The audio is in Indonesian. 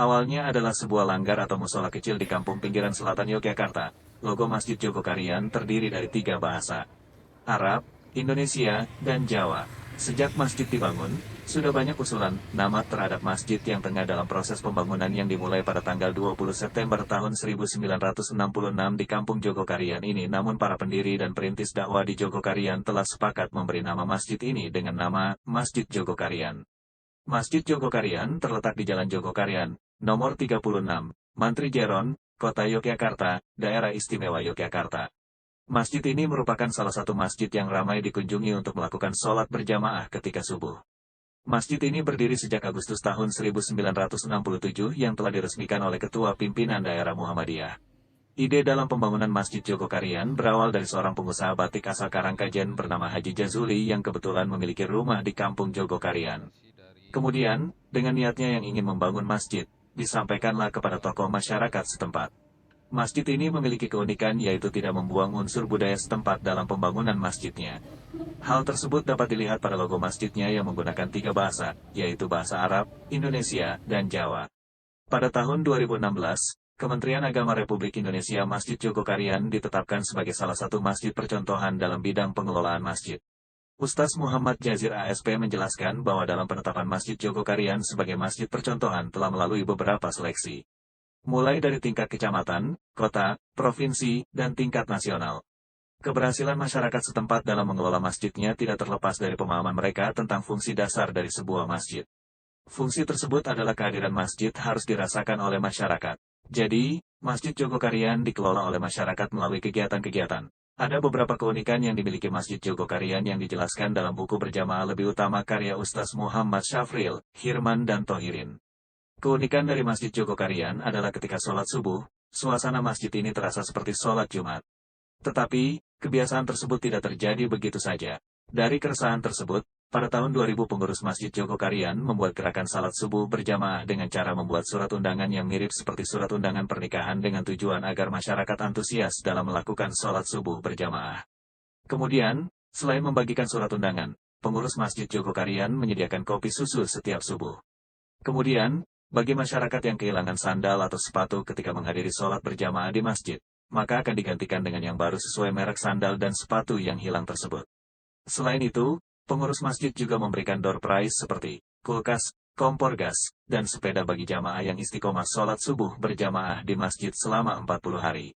Awalnya adalah sebuah langgar atau musola kecil di kampung pinggiran selatan Yogyakarta. Logo Masjid Jogokarian terdiri dari tiga bahasa, Arab, Indonesia, dan Jawa. Sejak masjid dibangun, sudah banyak usulan nama terhadap masjid yang tengah dalam proses pembangunan yang dimulai pada tanggal 20 September tahun 1966 di Kampung Jogokarian ini. Namun para pendiri dan perintis dakwah di Jogokarian telah sepakat memberi nama masjid ini dengan nama Masjid Jogokarian. Masjid Jogokarian terletak di Jalan Jogokarian, nomor 36, Mantri Jeron, Kota Yogyakarta, Daerah Istimewa Yogyakarta. Masjid ini merupakan salah satu masjid yang ramai dikunjungi untuk melakukan sholat berjamaah ketika subuh. Masjid ini berdiri sejak Agustus tahun 1967 yang telah diresmikan oleh Ketua Pimpinan Daerah Muhammadiyah. Ide dalam pembangunan Masjid Jogokarian berawal dari seorang pengusaha batik asal Karangkajen bernama Haji Jazuli yang kebetulan memiliki rumah di Kampung Jogokarian. Kemudian, dengan niatnya yang ingin membangun masjid, disampaikanlah kepada tokoh masyarakat setempat. Masjid ini memiliki keunikan yaitu tidak membuang unsur budaya setempat dalam pembangunan masjidnya. Hal tersebut dapat dilihat pada logo masjidnya yang menggunakan tiga bahasa, yaitu bahasa Arab, Indonesia, dan Jawa. Pada tahun 2016, Kementerian Agama Republik Indonesia Masjid Jogokarian ditetapkan sebagai salah satu masjid percontohan dalam bidang pengelolaan masjid. Ustaz Muhammad Jazir ASP menjelaskan bahwa dalam penetapan Masjid Jogokarian sebagai masjid percontohan telah melalui beberapa seleksi. Mulai dari tingkat kecamatan, kota, provinsi, dan tingkat nasional. Keberhasilan masyarakat setempat dalam mengelola masjidnya tidak terlepas dari pemahaman mereka tentang fungsi dasar dari sebuah masjid. Fungsi tersebut adalah kehadiran masjid harus dirasakan oleh masyarakat. Jadi, Masjid Jogokarian dikelola oleh masyarakat melalui kegiatan-kegiatan. Ada beberapa keunikan yang dimiliki Masjid Jogokarian yang dijelaskan dalam buku Berjamaah Lebih Utama karya Ustaz Muhammad Syafril, Hirman dan Tohirin. Keunikan dari Masjid Jogokarian adalah ketika sholat subuh, suasana masjid ini terasa seperti sholat Jumat. Tetapi, kebiasaan tersebut tidak terjadi begitu saja. Dari keresahan tersebut, pada tahun 2000 pengurus Masjid Jogokarian membuat gerakan salat subuh berjamaah dengan cara membuat surat undangan yang mirip seperti surat undangan pernikahan dengan tujuan agar masyarakat antusias dalam melakukan sholat subuh berjamaah. Kemudian, selain membagikan surat undangan, pengurus Masjid Jogokarian menyediakan kopi susu setiap subuh. Kemudian, bagi masyarakat yang kehilangan sandal atau sepatu ketika menghadiri sholat berjamaah di masjid, maka akan digantikan dengan yang baru sesuai merek sandal dan sepatu yang hilang tersebut. Selain itu, pengurus masjid juga memberikan door prize seperti kulkas, kompor gas, dan sepeda bagi jamaah yang istiqomah sholat subuh berjamaah di masjid selama 40 hari.